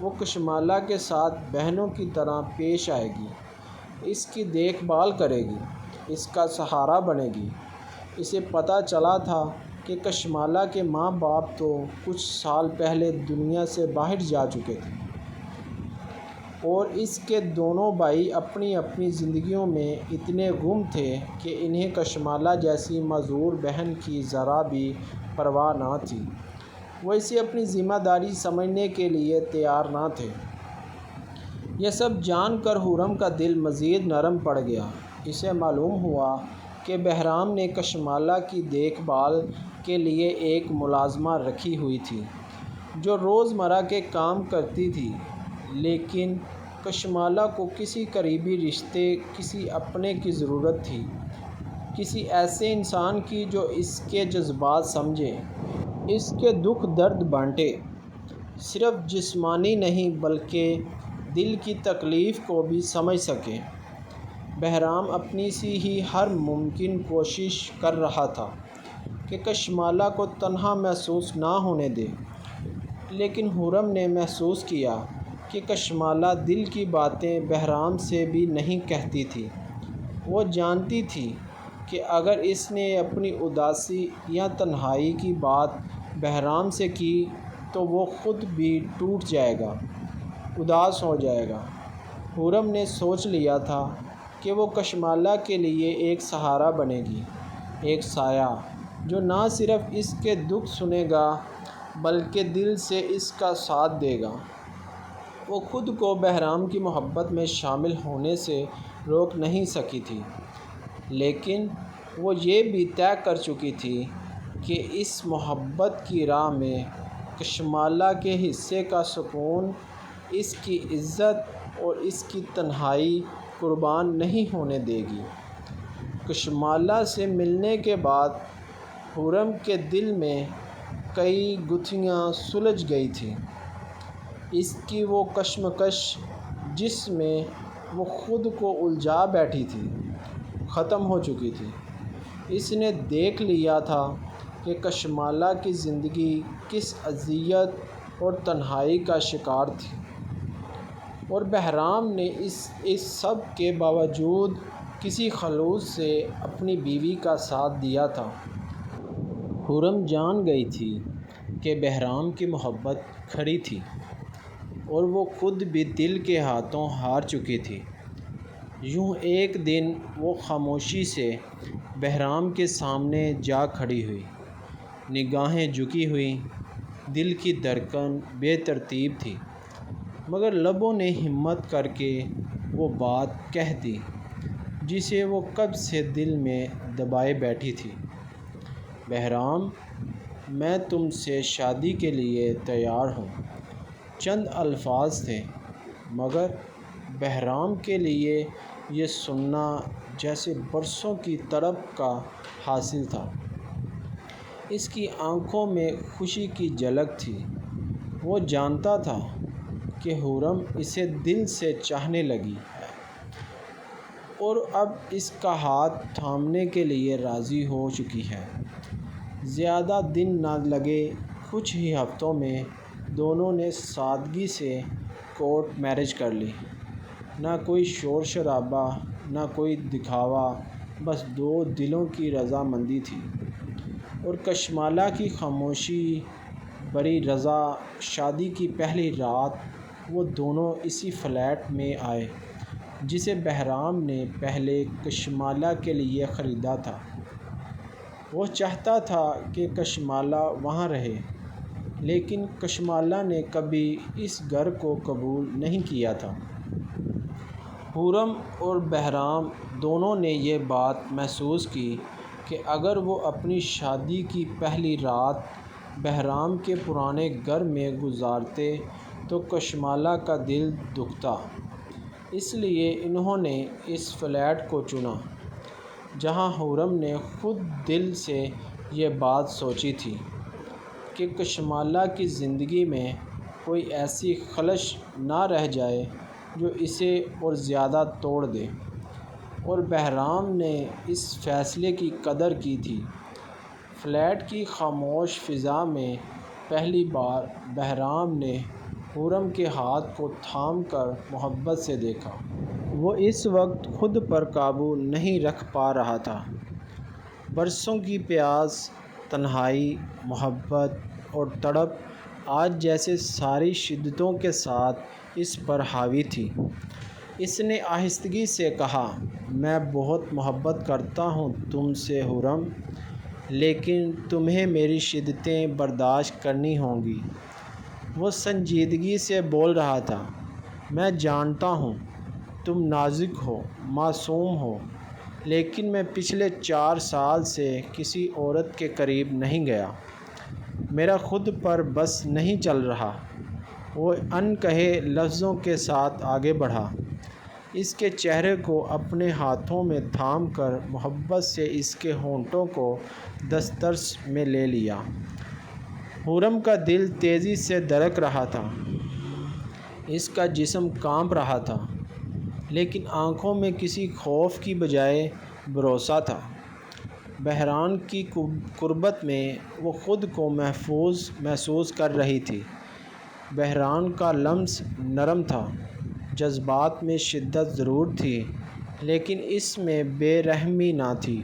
وہ کشمالہ کے ساتھ بہنوں کی طرح پیش آئے گی، اس کی دیکھ بھال کرے گی، اس کا سہارا بنے گی۔ اسے پتہ چلا تھا کہ کشمالہ کے ماں باپ تو کچھ سال پہلے دنیا سے باہر جا چکے تھے اور اس کے دونوں بھائی اپنی اپنی زندگیوں میں اتنے گم تھے کہ انہیں کشمالہ جیسی معذور بہن کی ذرا بھی پرواہ نہ تھی۔ وہ اسے اپنی ذمہ داری سمجھنے کے لیے تیار نہ تھے۔ یہ سب جان کر خرم کا دل مزید نرم پڑ گیا۔ اسے معلوم ہوا کہ بہرام نے کشمالہ کی دیکھ بھال کے لیے ایک ملازمہ رکھی ہوئی تھی جو روزمرہ کے کام کرتی تھی، لیکن کشمالہ کو کسی قریبی رشتے، کسی اپنے کی ضرورت تھی، کسی ایسے انسان کی جو اس کے جذبات سمجھے، اس کے دکھ درد بانٹے، صرف جسمانی نہیں بلکہ دل کی تکلیف کو بھی سمجھ سکے۔ بہرام اپنی سی ہی ہر ممکن کوشش کر رہا تھا کہ کشمالہ کو تنہا محسوس نہ ہونے دے، لیکن خرم نے محسوس کیا کہ کشمالہ دل کی باتیں بہرام سے بھی نہیں کہتی تھی۔ وہ جانتی تھی کہ اگر اس نے اپنی اداسی یا تنہائی کی بات بہرام سے کی تو وہ خود بھی ٹوٹ جائے گا، اداس ہو جائے گا۔ خرم نے سوچ لیا تھا کہ وہ کشمالہ کے لیے ایک سہارا بنے گی، ایک سایہ جو نہ صرف اس کے دکھ سنے گا بلکہ دل سے اس کا ساتھ دے گا۔ وہ خود کو بہرام کی محبت میں شامل ہونے سے روک نہیں سکی تھی، لیکن وہ یہ بھی طے کر چکی تھی کہ اس محبت کی راہ میں کشمالہ کے حصے کا سکون، اس کی عزت اور اس کی تنہائی قربان نہیں ہونے دے گی۔ کشمالہ سے ملنے کے بعد خرم کے دل میں کئی گتھیاں سلجھ گئی تھیں۔ اس کی وہ کشمکش جس میں وہ خود کو الجھا بیٹھی تھی، ختم ہو چکی تھی۔ اس نے دیکھ لیا تھا کہ کشمالہ کی زندگی کس اذیت اور تنہائی کا شکار تھی، اور بہرام نے اس سب کے باوجود کسی خلوص سے اپنی بیوی کا ساتھ دیا تھا۔ خرم جان گئی تھی کہ بہرام کی محبت کھری تھی اور وہ خود بھی دل کے ہاتھوں ہار چکی تھی۔ یوں ایک دن وہ خاموشی سے بہرام کے سامنے جا کھڑی ہوئی، نگاہیں جھکی ہوئیں، دل کی دھڑکن بے ترتیب تھی، مگر لبوں نے ہمت کر کے وہ بات کہہ دی جسے وہ کب سے دل میں دبائے بیٹھی تھی۔ بہرام، میں تم سے شادی کے لیے تیار ہوں۔ چند الفاظ تھے، مگر بہرام کے لیے یہ سننا جیسے برسوں کی طلب کا حاصل تھا۔ اس کی آنکھوں میں خوشی کی جھلک تھی۔ وہ جانتا تھا کہ خرم اسے دل سے چاہنے لگی ہے اور اب اس کا ہاتھ تھامنے کے لیے راضی ہو چکی ہے۔ زیادہ دن نہ لگے، کچھ ہی ہفتوں میں دونوں نے سادگی سے کورٹ میرج کر لی۔ نہ کوئی شور شرابہ، نہ کوئی دکھاوا، بس دو دلوں کی رضامندی تھی۔ اور کشمالہ کی خاموشی بری رضا شادی کی پہلی رات وہ دونوں اسی فلیٹ میں آئے جسے بہرام نے پہلے کشمالہ کے لیے خریدا تھا۔ وہ چاہتا تھا کہ کشمالہ وہاں رہے، لیکن کشمالہ نے کبھی اس گھر کو قبول نہیں کیا تھا۔ خرم اور بہرام دونوں نے یہ بات محسوس کی کہ اگر وہ اپنی شادی کی پہلی رات بہرام کے پرانے گھر میں گزارتے تو کشمالہ کا دل دکھتا۔ اس لیے انہوں نے اس فلیٹ کو چنا جہاں خرم نے خود دل سے یہ بات سوچی تھی کہ کشمالہ کی زندگی میں کوئی ایسی خلش نہ رہ جائے جو اسے اور زیادہ توڑ دے، اور بہرام نے اس فیصلے کی قدر کی تھی۔ فلیٹ کی خاموش فضا میں پہلی بار بہرام نے خرم کے ہاتھ کو تھام کر محبت سے دیکھا۔ وہ اس وقت خود پر قابو نہیں رکھ پا رہا تھا۔ برسوں کی پیاس، تنہائی، محبت اور تڑپ آج جیسے ساری شدتوں کے ساتھ اس پر حاوی تھی۔ اس نے آہستگی سے کہا، میں بہت محبت کرتا ہوں تم سے خرم، لیکن تمہیں میری شدتیں برداشت کرنی ہوں گی۔ وہ سنجیدگی سے بول رہا تھا، میں جانتا ہوں تم نازک ہو، معصوم ہو، لیکن میں پچھلے 4 سال سے کسی عورت کے قریب نہیں گیا۔ میرا خود پر بس نہیں چل رہا۔ وہ ان کہے لفظوں کے ساتھ آگے بڑھا، اس کے چہرے کو اپنے ہاتھوں میں تھام کر محبت سے اس کے ہونٹوں کو دسترس میں لے لیا۔ خرم کا دل تیزی سے دھڑک رہا تھا، اس کا جسم کانپ رہا تھا، لیکن آنکھوں میں کسی خوف کی بجائے بھروسا تھا۔ بہرام کی قربت میں وہ خود کو محفوظ محسوس کر رہی تھی۔ بہرام کا لمس نرم تھا، جذبات میں شدت ضرور تھی، لیکن اس میں بے رحمی نہ تھی۔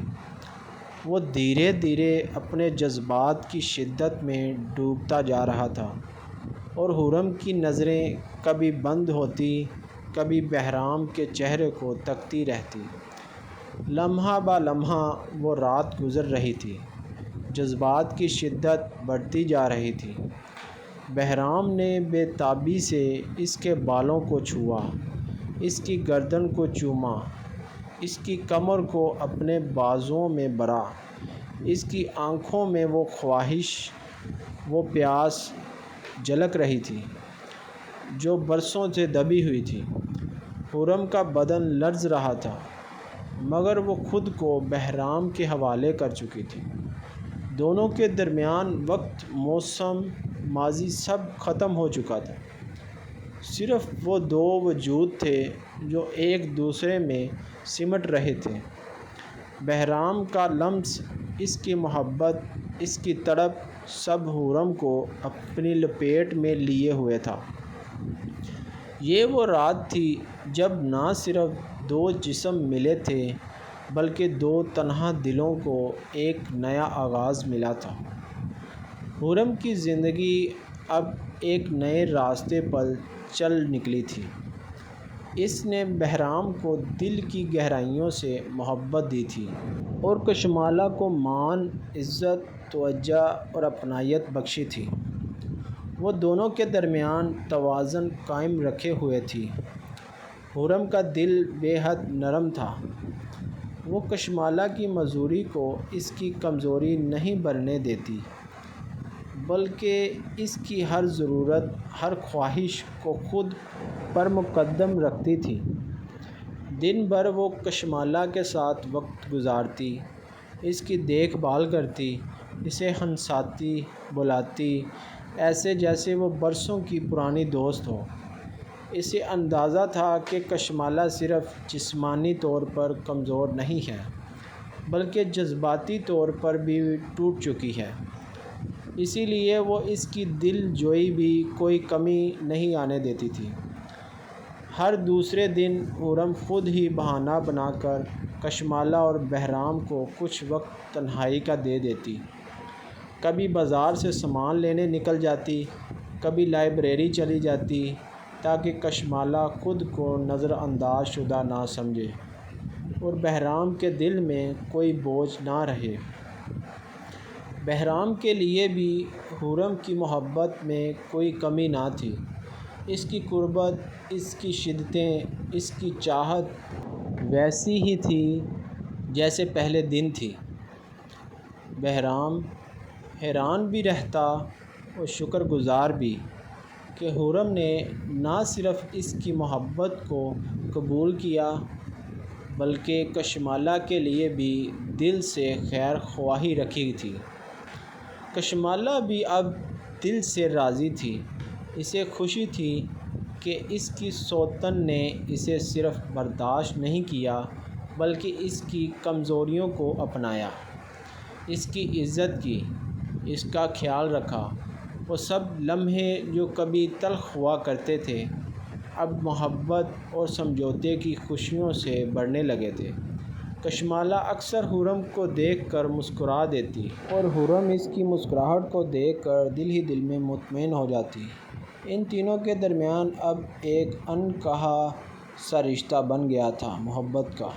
وہ دھیرے دھیرے اپنے جذبات کی شدت میں ڈوبتا جا رہا تھا، اور خرم کی نظریں کبھی بند ہوتی، کبھی بہرام کے چہرے کو تکتی رہتی۔ لمحہ بہ لمحہ وہ رات گزر رہی تھی، جذبات کی شدت بڑھتی جا رہی تھی۔ بہرام نے بے تابی سے اس کے بالوں کو چھوا، اس کی گردن کو چوما، اس کی کمر کو اپنے بازوؤں میں بھرا۔ اس کی آنکھوں میں وہ خواہش، وہ پیاس جھلک رہی تھی جو برسوں سے دبی ہوئی تھی۔ خرم کا بدن لرز رہا تھا، مگر وہ خود کو بہرام کے حوالے کر چکی تھی۔ دونوں کے درمیان وقت، موسم، ماضی سب ختم ہو چکا تھا۔ صرف وہ دو وجود تھے جو ایک دوسرے میں سمٹ رہے تھے۔ بہرام کا لمس، اس کی محبت، اس کی تڑپ، سب خرم کو اپنی لپیٹ میں لیے ہوئے تھا۔ یہ وہ رات تھی جب نہ صرف 2 جسم ملے تھے، بلکہ 2 تنہا دلوں کو ایک نیا آغاز ملا تھا۔ خرم کی زندگی اب ایک نئے راستے پر چل نکلی تھی۔ اس نے بہرام کو دل کی گہرائیوں سے محبت دی تھی، اور کشمالہ کو مان، عزت، توجہ اور اپنائیت بخشی تھی۔ وہ دونوں کے درمیان توازن قائم رکھے ہوئے تھی۔ خرم کا دل بے حد نرم تھا۔ وہ کشمالہ کی معذوری کو اس کی کمزوری نہیں بننے دیتی، بلکہ اس کی ہر ضرورت، ہر خواہش کو خود پر مقدم رکھتی تھی۔ دن بھر وہ کشمالہ کے ساتھ وقت گزارتی، اس کی دیکھ بھال کرتی، اسے ہنساتی، بلاتی، ایسے جیسے وہ برسوں کی پرانی دوست ہو۔ اسے اندازہ تھا کہ کشمالہ صرف جسمانی طور پر کمزور نہیں ہے، بلکہ جذباتی طور پر بھی ٹوٹ چکی ہے۔ اسی لیے وہ اس کی دل جوئی بھی کوئی کمی نہیں آنے دیتی تھی۔ ہر دوسرے دن خرم خود ہی بہانہ بنا کر کشمالہ اور بہرام کو کچھ وقت تنہائی کا دے دیتی۔ کبھی بازار سے سامان لینے نکل جاتی، کبھی لائبریری چلی جاتی تاکہ کشمالہ خود کو نظر انداز شدہ نہ سمجھے اور بہرام کے دل میں کوئی بوجھ نہ رہے۔ بہرام کے لیے بھی خرم کی محبت میں کوئی کمی نہ تھی۔ اس کی قربت، اس کی شدتیں، اس کی چاہت ویسی ہی تھی جیسے پہلے دن تھی۔ بہرام حیران بھی رہتا اور شکر گزار بھی کہ خرم نے نہ صرف اس کی محبت کو قبول کیا بلکہ کشمالہ کے لیے بھی دل سے خیر خواہی رکھی تھی۔ کشمالہ بھی اب دل سے راضی تھی۔ اسے خوشی تھی کہ اس کی سوتن نے اسے صرف برداشت نہیں کیا بلکہ اس کی کمزوریوں کو اپنایا، اس کی عزت کی، اس کا خیال رکھا۔ وہ سب لمحے جو کبھی تلخ ہوا کرتے تھے اب محبت اور سمجھوتے کی خوشیوں سے بڑھنے لگے تھے۔ کشمالہ اکثر خرم کو دیکھ کر مسکرا دیتی اور خرم اس کی مسکراہٹ کو دیکھ کر دل ہی دل میں مطمئن ہو جاتی۔ ان تینوں کے درمیان اب ایک ان کہا سا رشتہ بن گیا تھا، محبت کا۔